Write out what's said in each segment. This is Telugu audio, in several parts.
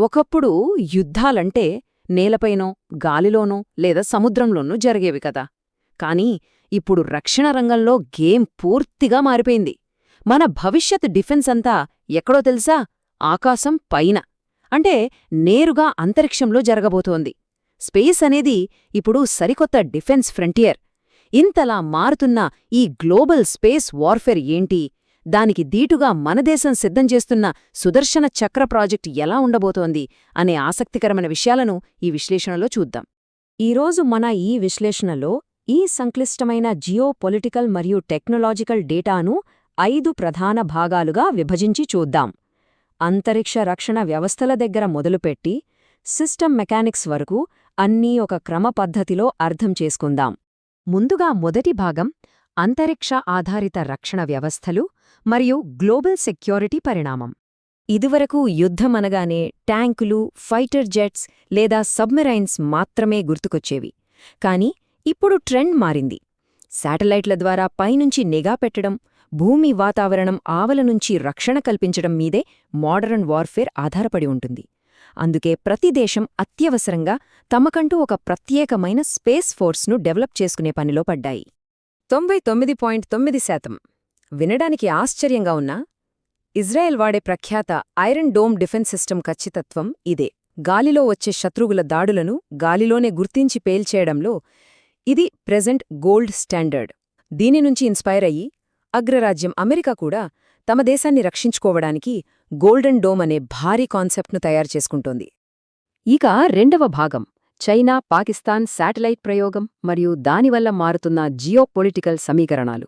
ఒకప్పుడు యుద్ధాలంటే నేలపైనో గాలిలోనో లేదా సముద్రంలోనూ జరిగేవి కదా. కానీ ఇప్పుడు రక్షణ రంగంలో గేమ్ పూర్తిగా మారిపోయింది. మన భవిష్యత్ డిఫెన్స్ అంతా ఎక్కడో తెలుసా? ఆకాశం పైన, అంటే నేరుగా అంతరిక్షంలో జరగబోతోంది. స్పేస్ అనేది ఇప్పుడు సరికొత్త డిఫెన్స్ ఫ్రంటియర్. ఇంతలా మారుతున్న ఈ గ్లోబల్ స్పేస్ వార్ఫేర్ ఏంటి, దానికి దీటుగా మన దేశం సిద్ధం చేస్తున్న సుదర్శన చక్ర ప్రాజెక్ట్ ఎలా ఉండబోతోంది అనే ఆసక్తికరమైన విషయాలను ఈ విశ్లేషణలో చూద్దాం. ఈరోజు మన ఈ విశ్లేషణలో ఈ సంక్లిష్టమైన జియో పొలిటికల్ మరియు టెక్నాలజికల్ డేటాను 5 ప్రధాన భాగాలుగా విభజించి చూద్దాం. అంతరిక్ష రక్షణ వ్యవస్థల దగ్గర మొదలుపెట్టి సిస్టమ్ మెకానిక్స్ వరకు అన్నీ ఒక క్రమ పద్ధతిలో అర్థం చేసుకుందాం. ముందుగా మొదటి భాగం అంతరిక్ష ఆధారిత రక్షణ వ్యవస్థలు మరియు గ్లోబల్ సెక్యూరిటీ పరిణామం. ఇదివరకు యుద్ధమనగానే ట్యాంకులు, ఫైటర్ జెట్స్ లేదా సబ్మెరైన్స్ మాత్రమే గుర్తుకొచ్చేవి. కాని ఇప్పుడు ట్రెండ్ మారింది. శాటిలైట్ల ద్వారా పైనుంచి నిఘా పెట్టడం, భూమి వాతావరణం ఆవల నుంచి రక్షణ కల్పించడం మీదే మోడరన్ వార్ఫేర్ ఆధారపడి ఉంటుంది. అందుకే ప్రతి దేశం అత్యవసరంగా తమకంటూ ఒక ప్రత్యేకమైన స్పేస్ ఫోర్స్ను డెవలప్ చేసుకునే పనిలో పడ్డాయి. 99.9% వినడానికి ఆశ్చర్యంగా ఉన్నా ఇజ్రాయెల్ వాడే ప్రఖ్యాత ఐరన్ డోమ్ డిఫెన్స్ సిస్టమ్ ఖచ్చితత్వం ఇదే. గాలిలో వచ్చే శత్రువుల దాడులను గాలిలోనే గుర్తించి పేల్చేయడంలో ఇది ప్రెజెంట్ గోల్డ్ స్టాండర్డ్. దీని నుంచి ఇన్స్పైర్ అయ్యి అగ్రరాజ్యం అమెరికా కూడా తమ దేశాన్ని రక్షించుకోవడానికి గోల్డెన్ డోమ్ అనే భారీ కాన్సెప్ట్ను తయారు చేసుకుంటోంది. ఇక రెండవ భాగం చైనా, పాకిస్తాన్ శాటిలైట్ ప్రయోగం మరియు దానివల్ల మారుతున్న జియోపొలిటికల్ సమీకరణాలు.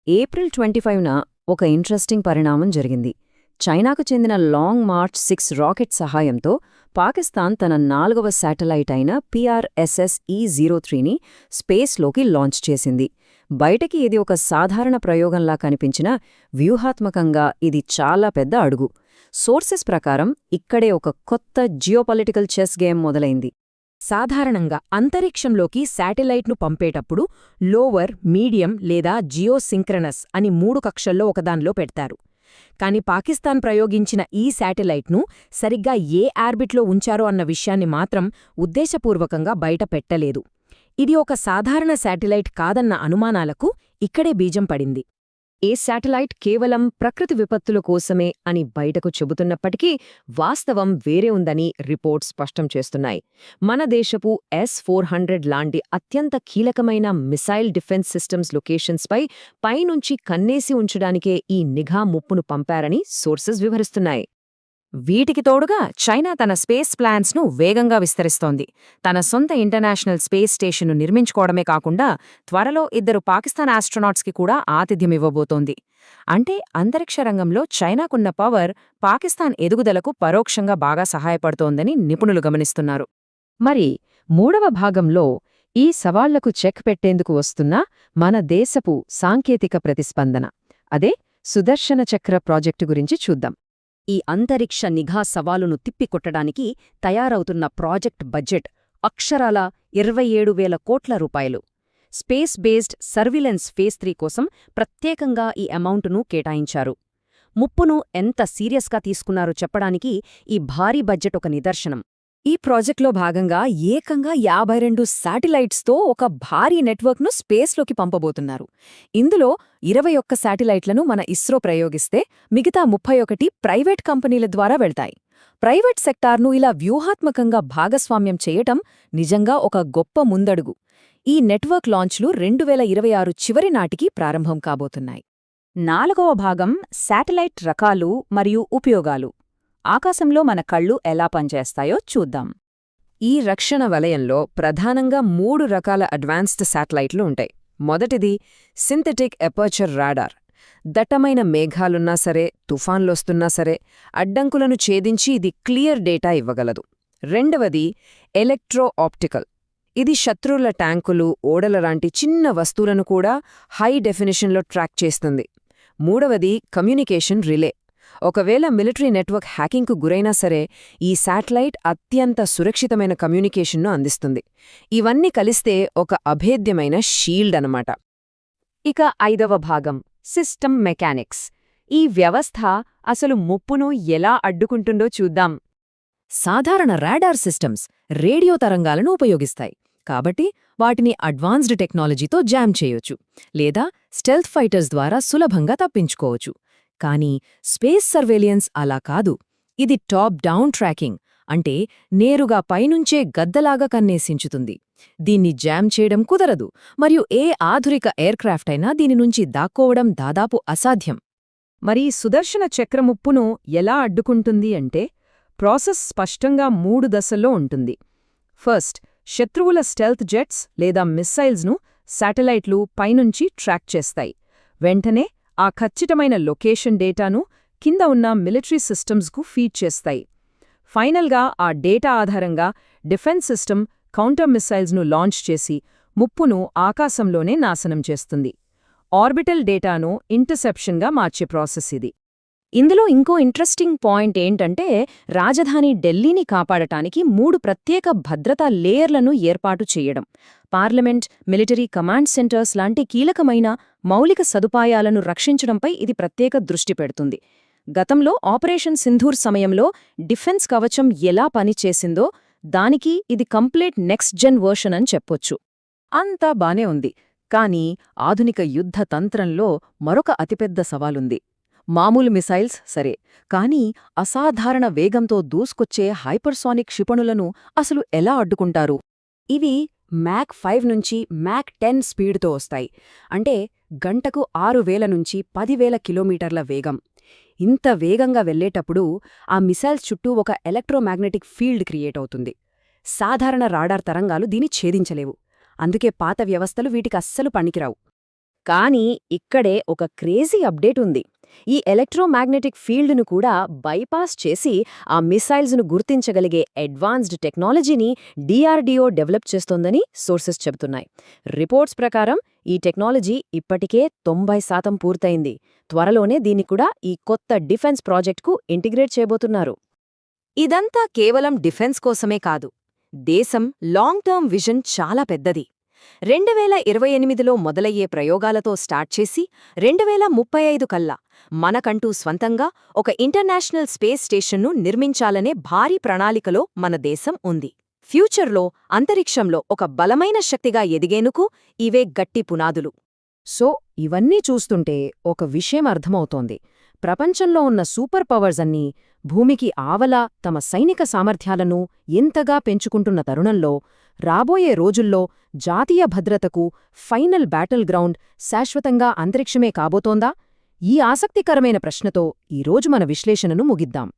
ఏప్రిల్ 25న ఒక ఇంట్రెస్టింగ్ పరిణామం జరిగింది. చైనాకు చెందిన లాంగ్ మార్చ్ 6 రాకెట్ సహాయంతో పాకిస్తాన్ తన 4వ శాటిలైట్ అయిన PRSS-E03ని స్పేస్లోకి లాంచ్ చేసింది. బయటకి ఇది ఒక సాధారణ ప్రయోగంలా కనిపించినా వ్యూహాత్మకంగా ఇది చాలా పెద్ద అడుగు. సోర్సెస్ ప్రకారం ఇక్కడే ఒక కొత్త జియోపొలిటికల్ చెస్ గేమ్ మొదలైంది. సాధారణంగా అంతరిక్షంలోకి శాటిలైట్ను పంపేటప్పుడు లోవర్, మీడియం లేదా జియోసింక్రనస్ అని 3 కక్షల్లో ఒకదానిలో పెడతారు. కాని పాకిస్తాన్ ప్రయోగించిన ఈ శాటిలైట్ను సరిగ్గా ఏ ఆర్బిట్లో ఉంచారో అన్న విషయాన్ని మాత్రం ఉద్దేశపూర్వకంగా బయట పెట్టలేదు. ఇది ఒక సాధారణ శాటిలైట్ కాదన్న అనుమానాలకు ఇక్కడే బీజం పడింది. ఏ శాటిలైట్ కేవలం ప్రకృతి విపత్తుల కోసమే అని బయటకు చెబుతున్నప్పటికీ వాస్తవం వేరే ఉందని రిపోర్ట్స్ స్పష్టం చేస్తున్నాయి. మన దేశపు S-400 లాంటి అత్యంత కీలకమైన మిసైల్ డిఫెన్స్ సిస్టమ్స్ లొకేషన్స్పై పైనుంచి కన్నేసి ఉంచడానికే ఈ నిఘా ముప్పును పంపారని సోర్సెస్ వివరిస్తున్నాయి. వీటికి తోడుగా చైనా తన స్పేస్ ప్లాన్స్ను వేగంగా విస్తరిస్తోంది. తన సొంత ఇంటర్నేషనల్ స్పేస్ స్టేషన్ను నిర్మించుకోవడమే కాకుండా త్వరలో 2 పాకిస్తాన్ ఆస్ట్రోనాట్స్కి కూడా ఆతిథ్యమివ్వబోతోంది. అంటే అంతరిక్ష రంగంలో చైనాకున్న పవర్ పాకిస్తాన్ ఎదుగుదలకు పరోక్షంగా బాగా సహాయపడుతోందని నిపుణులు గమనిస్తున్నారు. మరి 3వ భాగంలో ఈ సవాళ్లకు చెక్ పెట్టేందుకు వస్తున్న మన దేశపు సాంకేతిక ప్రతిస్పందన, అదే సుదర్శన చక్ర ప్రాజెక్టు గురించి చూద్దాం. ఈ అంతరిక్ష నిఘా సవాలును తిప్పికొట్టడానికి తయారవుతున్న ప్రాజెక్ట్ బడ్జెట్ అక్షరాల 27,000 కోట్ల రూపాయలు. స్పేస్ బేస్డ్ సర్విలెన్స్ ఫేజ్ 3 కోసం ప్రత్యేకంగా ఈ అమౌంటును కేటాయించారు. ముప్పును ఎంత సీరియస్గా తీసుకున్నారో చెప్పడానికి ఈ భారీ బడ్జెట్ ఒక నిదర్శనం. ఈ ప్రాజెక్ట్లో భాగంగా ఏకంగా 52 శాటిలైట్స్తో ఒక భారీ నెట్వర్క్ను స్పేస్లోకి పంపబోతున్నారు. ఇందులో 21 శాటిలైట్లను మన ఇస్రో ప్రయోగిస్తే మిగతా 31 ప్రైవేట్ కంపెనీల ద్వారా వెళ్తాయి. ప్రైవేట్ సెక్టార్ను ఇలా వ్యూహాత్మకంగా భాగస్వామ్యం చేయటం నిజంగా ఒక గొప్ప ముందడుగు. ఈ నెట్వర్క్ లాంచ్లు 2026 చివరి నాటికి ప్రారంభం కాబోతున్నాయి. 4వ భాగం శాటిలైట్ రకాలు మరియు ఉపయోగాలు. ఆకాశంలో మన కళ్ళు ఎలా పనిచేస్తాయో చూద్దాం. ఈ రక్షణ వలయంలో ప్రధానంగా 3 రకాల అడ్వాన్స్డ్ శాటిలైట్లు ఉంటాయి. మొదటిది సింథెటిక్ ఎపర్చర్ రాడార్. దట్టమైన మేఘాలున్నా సరే, తుఫాన్లొస్తున్నా సరే అడ్డంకులను ఛేదించి ఇది క్లియర్ డేటా ఇవ్వగలదు. రెండవది ఎలక్ట్రో ఆప్టికల్. ఇది శత్రువుల ట్యాంకులు, ఓడల లాంటి చిన్న వస్తువులను కూడా హై డెఫినిషన్లో ట్రాక్ చేస్తుంది. మూడవది కమ్యూనికేషన్ రిలే. ఒకవేళ మిలిటరీ నెట్వర్క్ హ్యాకింగ్కు గురైనా సరే ఈ శాటిలైట్ అత్యంత సురక్షితమైన కమ్యూనికేషన్ను అందిస్తుంది. ఇవన్నీ కలిస్తే ఒక అభేద్యమైన షీల్డ్ అన్నమాట. ఇక 5వ భాగం సిస్టమ్ మెకానిక్స్. ఈ వ్యవస్థ అసలు ముప్పును ఎలా అడ్డుకుంటుందో చూద్దాం. సాధారణ రాడార్ సిస్టమ్స్ రేడియో తరంగాలను ఉపయోగిస్తాయి. కాబట్టి వాటిని అడ్వాన్స్డ్ టెక్నాలజీతో జామ్ చేయొచ్చు, లేదా స్టెల్త్ ఫైటర్స్ ద్వారా సులభంగా తప్పించుకోవచ్చు. కానీ స్పేస్ సర్వేలియన్స్ అలా కాదు. ఇది టాప్ డౌన్ ట్రాకింగ్, అంటే నేరుగా పైనుంచే గద్దలాగా కన్నేసించుతుంది. దీన్ని జామ్ చేయడం కుదరదు, మరియు ఏ ఆధునిక ఎయిర్క్రాఫ్ట్ అయినా దీని నుంచి దాక్కోవడం దాదాపు అసాధ్యం. మరి సుదర్శన చక్రముప్పును ఎలా అడ్డుకుంటుంది అంటే, ప్రాసెస్ స్పష్టంగా 3 దశల్లో ఉంటుంది. ఫస్ట్, శత్రువుల స్టెల్త్ జెట్స్ లేదా మిస్సైల్స్ను శాటిలైట్లు పైనుంచి ట్రాక్ చేస్తాయి. వెంటనే ఆ ఖచ్చితమైన లొకేషన్ డేటాను కింద ఉన్న మిలిటరీ సిస్టమ్స్కు ఫీడ్ చేస్తాయి. ఫైనల్గా ఆ డేటా ఆధారంగా డిఫెన్స్ సిస్టమ్ కౌంటర్ మిస్సైల్స్ను లాంచ్ చేసి ముప్పును ఆకాశంలోనే నాశనం చేస్తుంది. ఆర్బిటల్ డేటాను ఇంటర్సెప్షన్గా మార్చే ప్రాసెస్ ఇది. ఇందులో ఇంకో ఇంట్రెస్టింగ్ పాయింట్ ఏంటంటే, రాజధాని ఢిల్లీని కాపాడటానికి 3 ప్రత్యేక భద్రతా లేయర్లను ఏర్పాటు చేయడం. పార్లమెంట్, మిలిటరీ కమాండ్ సెంటర్స్ లాంటి కీలకమైన మౌలిక సదుపాయాలను రక్షించడంపై ఇది ప్రత్యేక దృష్టి పెడుతుంది. గతంలో ఆపరేషన్ సింధూర్ సమయంలో డిఫెన్స్ కవచం ఎలా పనిచేసిందో దానికి ఇది కంప్లీట్ నెక్స్ట్ జెన్ వర్షన్ అని చెప్పొచ్చు. అంతా బానే ఉంది, కానీ ఆధునిక యుద్ధ తంత్రంలో మరొక అతిపెద్ద సవాలుంది. మామూలు మిసైల్స్ సరే, కానీ అసాధారణ వేగంతో దూసుకొచ్చే హైపర్సానిక్ క్షిపణులను అసలు ఎలా అడ్డుకుంటారు? ఇవి మ్యాక్ 5 నుంచి మ్యాక్ 10 స్పీడ్తో వస్తాయి. అంటే గంటకు 6000 నుంచి 10,000 కిలోమీటర్ల వేగం. ఇంత వేగంగా వెళ్లేటప్పుడు ఆ మిసైల్స్ చుట్టూ ఒక ఎలక్ట్రోమాగ్నెటిక్ ఫీల్డ్ క్రియేట్ అవుతుంది. సాధారణ రాడార్ తరంగాలు దీన్ని ఛేదించలేవు. అందుకే పాత వ్యవస్థలు వీటికి అస్సలు పనికిరావు. కానీ ఇక్కడే ఒక క్రేజీ అప్డేట్ ఉంది. ఈ ఎలక్ట్రోమాగ్నెటిక్ ఫీల్డ్ను కూడా బైపాస్ చేసి ఆ మిసైల్స్ను గుర్తించగలిగే అడ్వాన్స్డ్ టెక్నాలజీని DRDO డెవలప్ చేస్తోందని సోర్సెస్ చెబుతున్నాయి. రిపోర్ట్స్ ప్రకారం ఈ టెక్నాలజీ ఇప్పటికే 90% పూర్తయింది. త్వరలోనే దీన్ని కూడా ఈ కొత్త డిఫెన్స్ ప్రాజెక్ట్కు ఇంటిగ్రేట్ చేయబోతున్నారు. ఇదంతా కేవలం డిఫెన్స్ కోసమే కాదు. దేశం లాంగ్ టర్మ్ విజన్ చాలా పెద్దది. 2028లో మొదలయ్యే ప్రయోగాలతో స్టార్ట్ చేసి 2035 కల్లా మనకంటూ స్వంతంగా ఒక ఇంటర్నేషనల్ స్పేస్ స్టేషన్ను నిర్మించాలనే భారీ ప్రణాళికలో మన దేశం ఉంది. ఫ్యూచర్లో అంతరిక్షంలో ఒక బలమైన శక్తిగా ఎదిగేందుకు ఇవే గట్టి పునాదులు. సో ఇవన్నీ చూస్తుంటే ఒక విషయం అర్థమవుతోంది. ప్రపంచంలో ఉన్న సూపర్ పవర్స్ అన్నీ భూమికి ఆవల తమ సైనిక సామర్థ్యాలను ఎంతగా పెంచుకుంటున్న తరుణంలో రాబోయే రోజుల్లో జాతీయ భద్రతకు ఫైనల్ బ్యాటిల్ గ్రౌండ్ శాశ్వతంగా అంతరిక్షమే కాబోతోందా? ఈ ఆసక్తికరమైన ప్రశ్నతో ఈరోజు మన విశ్లేషణను ముగిద్దాం.